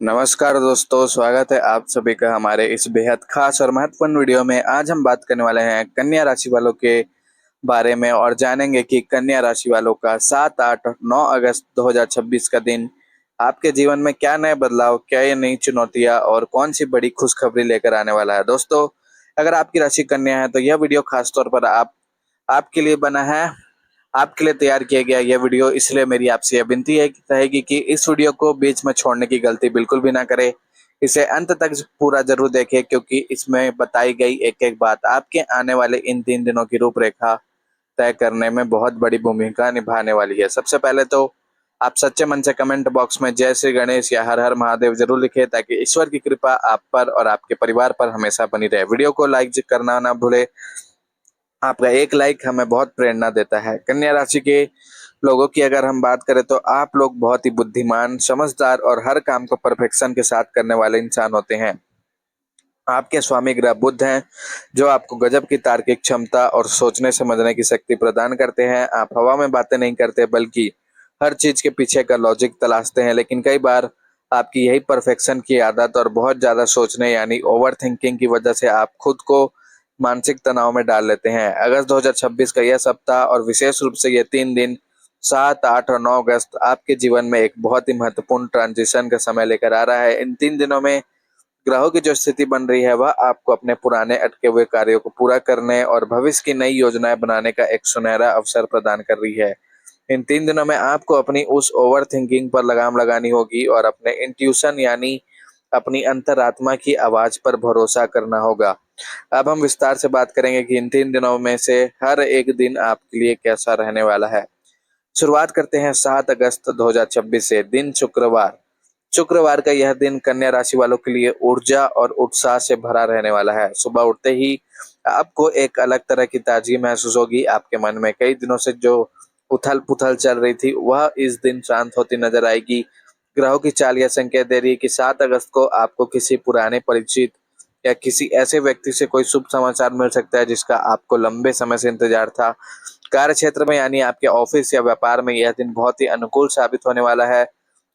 नमस्कार दोस्तों, स्वागत है आप सभी का हमारे इस बेहद खास और महत्वपूर्ण वीडियो में। आज हम बात करने वाले हैं कन्या राशि वालों के बारे में और जानेंगे कि कन्या राशि वालों का 7, 8 और 9 अगस्त 2026 का दिन आपके जीवन में क्या नए बदलाव, क्या ये नई चुनौतियां और कौन सी बड़ी खुशखबरी लेकर आने वाला है। दोस्तों, अगर आपकी राशि कन्या है तो यह वीडियो खास तौर पर आपके लिए बना है, आपके लिए तैयार किया गया यह वीडियो। इसलिए मेरी आपसे यह विनती है रहेगी कि इस वीडियो को बीच में छोड़ने की गलती बिल्कुल भी ना करें। इसे अंत तक पूरा जरूर देखें, क्योंकि इसमें बताई गई एक एक बात आपके आने वाले इन 3 दिनों की रूपरेखा तय करने में बहुत बड़ी भूमिका निभाने वाली है। सबसे पहले तो आप सच्चे मन से कमेंट बॉक्स में जय श्री गणेश या हर हर महादेव जरूर लिखें, ताकि ईश्वर की कृपा आप पर और आपके परिवार पर हमेशा बनी रहे। वीडियो को लाइक करना ना भूले, आपका एक लाइक हमें बहुत प्रेरणा देता है। कन्या राशि के लोगों की अगर हम बात करें तो आप लोग बहुत ही बुद्धिमान, समझदार और हर काम को परफेक्शन के साथ करने वाले इंसान होते हैं। आपके स्वामी ग्रह बुध हैं, जो आपको गजब की तार्किक क्षमता और सोचने समझने की शक्ति प्रदान करते हैं। आप हवा में बातें नहीं करते, बल्कि हर चीज के पीछे का लॉजिक तलाशते हैं। लेकिन कई बार आपकी यही परफेक्शन की आदत और बहुत ज्यादा सोचने यानी ओवर थिंकिंग की वजह से आप खुद को मानसिक तनाव में डाल लेते हैं। अगस्त 2026 का यह सप्ताह और विशेष रूप से ये 3 दिन 7, 8 और 9 अगस्त आपके जीवन में एक बहुत ही महत्वपूर्ण ट्रांजिशन का समय लेकर आ रहा है। इन 3 दिनों में ग्रहों की जो स्थिति बन रही है वह आपको अपने पुराने अटके हुए कार्यों को पूरा करने और भविष्य की नई योजनाएं बनाने का एक सुनहरा अवसर प्रदान कर रही है। इन 3 दिनों में आपको अपनी उस ओवर थिंकिंग पर लगाम लगानी होगी और अपने इंट्यूशन यानी अपनी अंतरात्मा की आवाज पर भरोसा करना होगा। अब हम विस्तार से बात करेंगे कि इन 3 दिनों में से हर एक दिन आपके लिए कैसा रहने वाला है। शुरुआत करते हैं 7 अगस्त 2026 से। दिन शुक्रवार। शुक्रवार का यह दिन कन्या राशि वालों के लिए ऊर्जा और उत्साह से भरा रहने वाला है। सुबह उठते ही आपको एक अलग तरह की ताजगी महसूस होगी। आपके मन में कई दिनों से जो उथल पुथल चल रही थी वह इस दिन शांत होती नजर आएगी। ग्रहों की चाल यह संकेत दे रही है कि 7 अगस्त को आपको किसी पुराने परिचित या किसी ऐसे व्यक्ति से कोई शुभ समाचार मिल सकता है जिसका आपको लंबे समय से इंतजार था। कार्य क्षेत्र में यानी आपके ऑफिस या व्यापार में यह दिन बहुत ही अनुकूल साबित होने वाला है।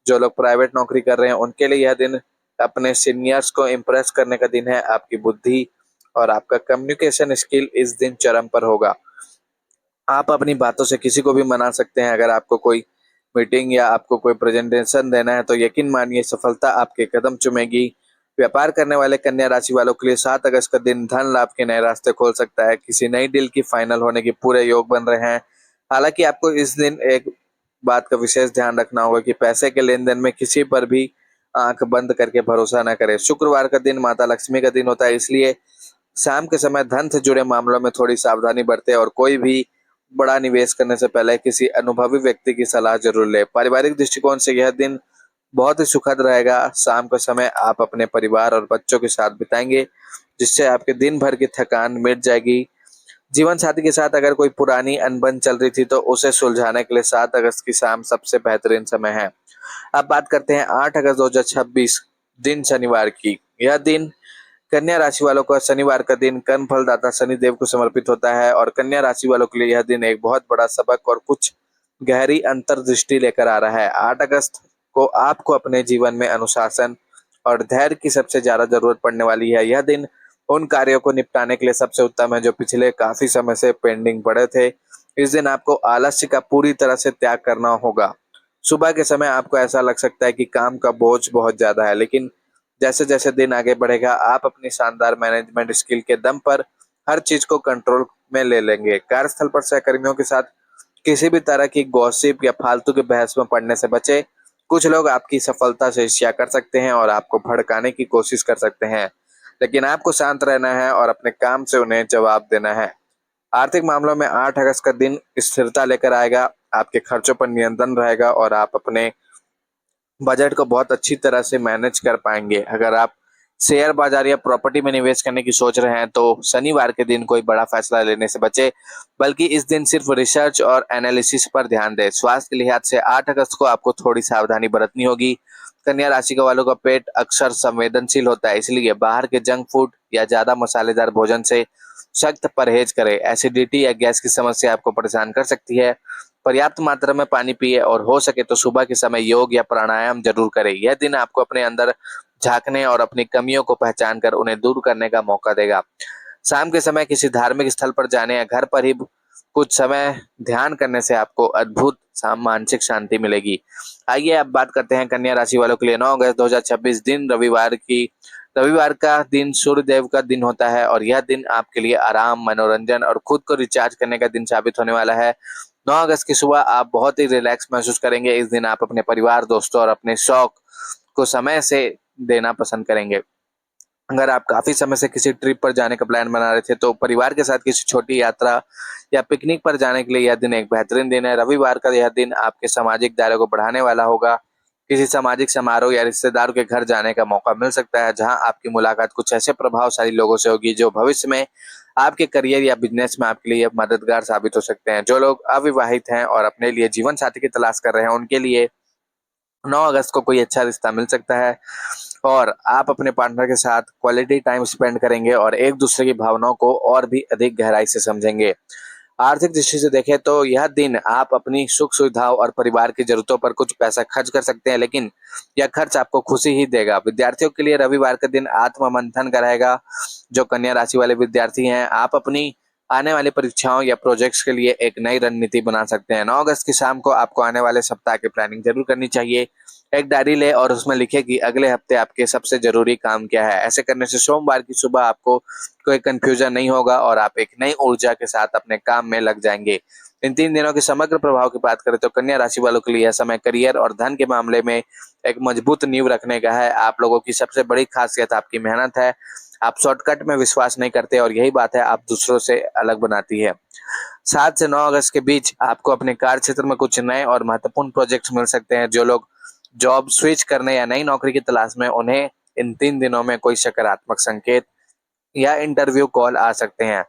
जो लोग प्राइवेट नौकरी कर रहे हैं उनके लिए यह दिन अपने सीनियर्स को इम्प्रेस करने का दिन है। आपकी बुद्धि और आपका कम्युनिकेशन स्किल इस दिन चरम पर होगा। आप अपनी बातों से किसी को भी मना सकते हैं। अगर आपको कोई मीटिंग या आपको कोई प्रेजेंटेशन देना है तो यकीन मानिए सफलता आपके कदम चूमेगी। व्यापार करने वाले कन्या राशि वालों के लिए 7 अगस्त का दिन धन लाभ के नए रास्ते खोल सकता है। किसी नई डील की फाइनल होने के पूरे योग बन रहे हैं। हालांकि आपको इस दिन एक बात का विशेष ध्यान रखना होगा कि पैसे के लेन देन में किसी पर भी आंख बंद करके भरोसा न करें। शुक्रवार का दिन माता लक्ष्मी का दिन होता है, इसलिए शाम के समय धन से जुड़े मामलों में थोड़ी सावधानी बरतें और कोई भी बड़ा निवेश करने से पहले किसी अनुभवी व्यक्ति की सलाह जरूर लें। पारिवारिक दृष्टिकोण से यह दिन बहुत ही सुखद रहेगा। शाम का समय आप अपने परिवार और बच्चों के साथ बिताएंगे, जिससे आपके दिन भर की थकान मिट जाएगी। जीवन साथी के साथ अगर कोई पुरानी अनबन चल रही थी तो उसे सुलझाने के लिए 7 अगस्त की शाम सबसे बेहतरीन समय है। अब बात करते हैं 8 अगस्त 2026 दिन शनिवार की। यह दिन कन्या राशि वालों का शनिवार का दिन कर्म फलदाता शनिदेव को समर्पित होता है और कन्या राशि वालों के लिए यह दिन एक बहुत बड़ा सबक और कुछ गहरी अंतर्दृष्टि लेकर आ रहा है। 8 अगस्त को आपको अपने जीवन में अनुशासन और धैर्य की सबसे ज्यादा जरूरत पड़ने वाली है। यह दिन उन कार्यों को निपटाने के लिए सबसे उत्तम है जो पिछले काफी समय से पेंडिंग पड़े थे। इस दिन आपको आलस्य का पूरी तरह से त्याग करना होगा। सुबह के समय आपको ऐसा लग सकता है कि काम का बोझ बहुत ज्यादा है, लेकिन जैसे जैसे दिन आगे बढ़ेगा आप अपनी शानदार मैनेजमेंट स्किल के दम पर हर चीज को कंट्रोल में ले लेंगे। कार्यस्थल पर सहकर्मियों के साथ किसी भी तरह की गॉसिप या फालतू के बहस में पड़ने से बचे। कुछ लोग आपकी सफलता से ईर्ष्या कर सकते हैं और आपको भड़काने की कोशिश कर सकते हैं, लेकिन आपको शांत रहना है और अपने काम से उन्हें जवाब देना है। आर्थिक मामलों में 8 अगस्त का दिन स्थिरता लेकर आएगा। आपके खर्चों पर नियंत्रण रहेगा और आप अपने बजट को बहुत अच्छी तरह से मैनेज कर पाएंगे। अगर आप शेयर बाजार या प्रॉपर्टी में निवेश करने की सोच रहे हैं तो शनिवार के दिन कोई बड़ा फैसला लेने से बचे, बल्कि इस दिन सिर्फ रिसर्च और एनालिसिस पर ध्यान दें। स्वास्थ्य के लिहाज से 8 अगस्त को आपको थोड़ी सावधानी बरतनी होगी। कन्या राशि के वालों का पेट अक्सर संवेदनशील होता है, इसलिए बाहर के जंक फूड या ज्यादा मसालेदार भोजन से सख्त परहेज करें। एसिडिटी या गैस की समस्या आपको परेशान कर सकती है। पर्याप्त मात्रा में पानी पिए और हो सके तो सुबह के समय योग या प्राणायाम जरूर करें। यह दिन आपको अपने अंदर झांकने और अपनी कमियों को पहचान कर उन्हें दूर करने का मौका देगा। शाम के समय किसी धार्मिक स्थल पर जाने या घर पर ही कुछ समय ध्यान करने से आपको अद्भुत मानसिक शांति मिलेगी। आइए अब बात करते हैं कन्या राशि वालों के लिए 9 अगस्त 2026 दिन रविवार का दिन सूर्यदेव का दिन होता है और यह दिन आपके लिए आराम, मनोरंजन और खुद को रिचार्ज करने का दिन साबित होने वाला है। 9 अगस्त की सुबह आप बहुत ही रिलैक्स महसूस करेंगे। इस दिन आप अपने परिवार, दोस्तों और अपने शौक को समय से देना पसंद करेंगे। अगर आप काफी समय से किसी ट्रिप पर जाने का प्लान बना रहे थे तो परिवार के साथ किसी छोटी यात्रा या पिकनिक पर जाने के लिए यह दिन एक बेहतरीन दिन है। रविवार का यह दिन आपके सामाजिक दायरे को बढ़ाने वाला होगा। किसी सामाजिक समारोह या रिश्तेदारों के घर जाने का मौका मिल सकता है जहां आपकी मुलाकात कुछ ऐसे प्रभावशाली लोगों से होगी जो भविष्य में आपके करियर या बिजनेस में आपके लिए मददगार साबित हो सकते हैं। जो लोग अविवाहित हैं और अपने लिए जीवन साथी की तलाश कर रहे हैं उनके लिए 9 अगस्त को कोई अच्छा रिश्ता मिल सकता है और आप अपने पार्टनर के साथ क्वालिटी टाइम स्पेंड करेंगे और एक दूसरे की भावनाओं को और भी अधिक गहराई से समझेंगे। आर्थिक दृष्टि से देखें तो यह दिन आप अपनी सुख सुविधाओं और परिवार की जरूरतों पर कुछ पैसा खर्च कर सकते हैं, लेकिन यह खर्च आपको खुशी ही देगा। विद्यार्थियों के लिए रविवार का दिन आत्म मंथन का रहेगा। जो कन्या राशि वाले विद्यार्थी हैं, आप अपनी आने वाली परीक्षाओं या प्रोजेक्ट्स के लिए एक नई रणनीति बना सकते हैं। 9 अगस्त की शाम को आपको आने वाले सप्ताह की प्लानिंग जरूर करनी चाहिए। एक डायरी ले और उसमें लिखे कि अगले हफ्ते आपके सबसे जरूरी काम क्या है। ऐसे करने से सोमवार की सुबह आपको कोई कंफ्यूजन नहीं होगा और आप एक नई ऊर्जा के साथ अपने काम में लग जाएंगे। इन 3 दिनों के समग्र प्रभाव की बात करें तो कन्या राशि वालों के लिए यह समय करियर और धन के मामले में एक मजबूत नींव रखने का है। आप लोगों की सबसे बड़ी खासियत आपकी मेहनत है। आप शॉर्टकट में विश्वास नहीं करते और यही बात है आप दूसरों से अलग बनाती है। 7 से 9 अगस्त के बीच आपको अपने कार्य क्षेत्र में कुछ नए और महत्वपूर्ण प्रोजेक्ट्स मिल सकते हैं। जो लोग जॉब स्विच करने या नई नौकरी की तलाश में, उन्हें इन 3 दिनों में कोई सकारात्मक संकेत या इंटरव्यू कॉल आ सकते हैं।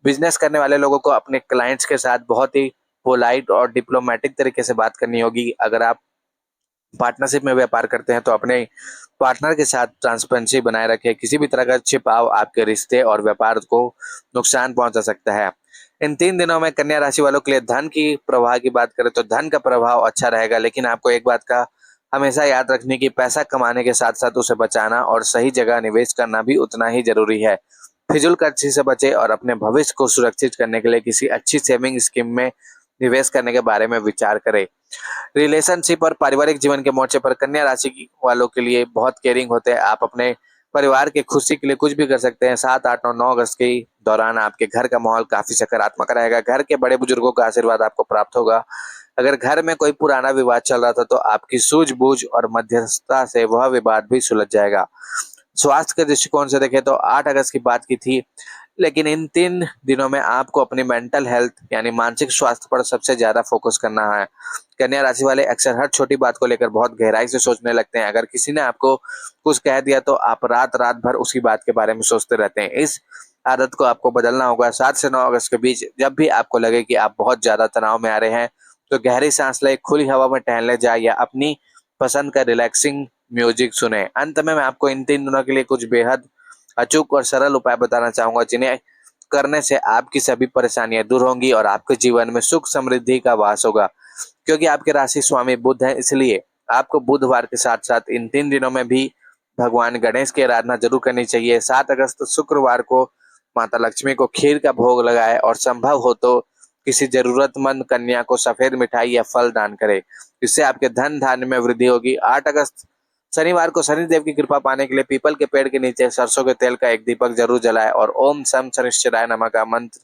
बिजनेस करने वाले लोगों को अपने क्लाइंट्स के साथ बहुत ही पोलाइट और डिप्लोमेटिक तरीके से बात करनी होगी। अगर आप पार्टनरशिप में व्यापार करते हैं तो अपने पार्टनर के साथ ट्रांसपेरेंसी बनाए रखें। किसी भी तरह का छिपाव आपके रिश्ते और व्यापार को नुकसान पहुंचा सकता है। इन 3 दिनों में कन्या राशि वालों के लिए धन की प्रवाह की बात करें तो धन का प्रभाव अच्छा रहेगा, लेकिन आपको एक बात का हमेशा याद रखनी कि पैसा कमाने के साथ साथ उसे बचाना और सही जगह निवेश करना भी उतना ही जरूरी है। फिजूल खर्ची से बचे और अपने भविष्य को सुरक्षित करने के लिए किसी अच्छी सेविंग स्कीम में निवेश करने के बारे में विचार करें। रिलेशनशिप और पारिवारिक जीवन के मोर्चे पर कन्या राशि वालों के लिए बहुत केयरिंग होते हैं। आप अपने परिवार की खुशी के लिए कुछ भी कर सकते हैं। 7, 8 और 9 अगस्त के दौरान आपके घर का माहौल काफी सकारात्मक रहेगा। घर के बड़े बुजुर्गों का आशीर्वाद आपको प्राप्त होगा। अगर घर में कोई पुराना विवाद चल रहा था तो आपकी सूझबूझ और मध्यस्थता से वह विवाद भी सुलझ जाएगा। स्वास्थ्य के दृष्टिकोण से देखें तो 8 अगस्त की बात की थी, लेकिन इन 3 दिनों में आपको अपनी मेंटल हेल्थ यानी मानसिक स्वास्थ्य पर सबसे ज्यादा फोकस करना है। कन्या राशि वाले अक्सर हर छोटी बात को लेकर बहुत गहराई से सोचने लगते हैं। अगर किसी ने आपको कुछ कह दिया तो आप रात रात भर उसी बात के बारे में सोचते रहते हैं। इस आदत को आपको बदलना होगा। 7 से 9 अगस्त के बीच जब भी आपको लगे कि आप बहुत ज्यादा तनाव में आ रहे हैं तो गहरी सांस लें, खुली हवा में टहलने जाए या अपनी पसंद का रिलैक्सिंग म्यूजिक सुने। अंत में मैं आपको इन 3 दिनों के लिए कुछ बेहद अचूक और सरल उपाय बताना चाहूंगा जिन्हें करने से आपकी सभी परेशानियां दूर होंगी और आपके जीवन में सुख समृद्धि का वास होगा। क्योंकि आपके राशि स्वामी बुध है, इसलिए आपको बुधवार के साथ साथ इन 3 दिनों में भी भगवान गणेश की आराधना जरूर करनी चाहिए। 7 अगस्त शुक्रवार को माता लक्ष्मी को खीर का भोग लगाए और संभव हो तो किसी जरूरतमंद कन्या को सफेद मिठाई या फल दान करे। इससे आपके धन धान्य में वृद्धि होगी। 8 अगस्त शनिवार को शनिदेव की कृपा पाने के लिए पीपल के पेड़ के नीचे सरसों के तेल का एक दीपक जरूर जलाए और ओम सम शनिश्चराय नमः का मंत्र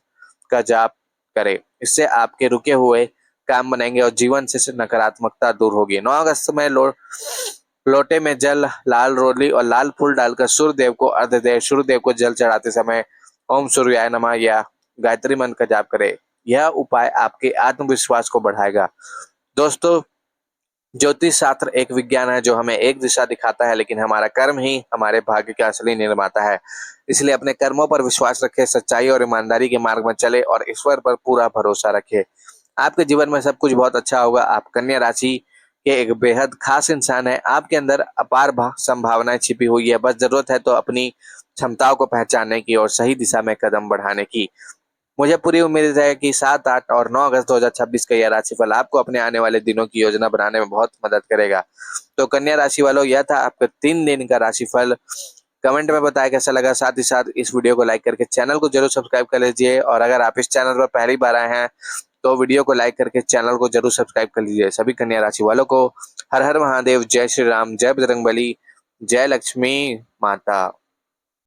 का जाप करें। इससे आपके रुके हुए काम बनेंगे और जीवन से नकारात्मकता दूर होगी। 9 अगस्त में लोटे में जल, लाल रोली और लाल फूल डालकर सूर्यदेव को अर्घ्य दें। सूर्यदेव को जल चढ़ाते समय ओम सूर्याय नमः या गायत्री मंत्र का जाप करें। यह उपाय आपके आत्मविश्वास को बढ़ाएगा। दोस्तों, ज्योतिष शास्त्र एक विज्ञान है जो हमें एक दिशा दिखाता है, लेकिन हमारा कर्म ही हमारे भाग्य का असली निर्माता है। इसलिए अपने कर्मों पर विश्वास रखें, सच्चाई और ईमानदारी के मार्ग में चले और ईश्वर पर पूरा भरोसा रखें। आपके जीवन में सब कुछ बहुत अच्छा होगा। आप कन्या राशि के एक बेहद खास इंसान है। आपके अंदर अपार संभावनाएं छिपी हुई है। बस जरूरत है तो अपनी क्षमताओं को पहचानने की और सही दिशा में कदम बढ़ाने की। मुझे पूरी उम्मीद है कि 7, 8 और 9 अगस्त 2026 का यह राशिफल आपको अपने आने वाले दिनों की योजना बनाने में बहुत मदद करेगा। तो कन्या राशि वालों, यह था आपका 3 दिन का राशिफल। कमेंट में बताया कैसा लगा, साथ ही साथ इस वीडियो को लाइक करके चैनल को जरूर सब्सक्राइब कर लीजिए, और अगर आप इस चैनल पर पहली बार आए हैं तो वीडियो को लाइक करके चैनल को जरूर सब्सक्राइब कर लीजिए। सभी कन्या राशि वालों को हर हर महादेव, जय श्री राम, जय बजरंगबली, जय लक्ष्मी माता।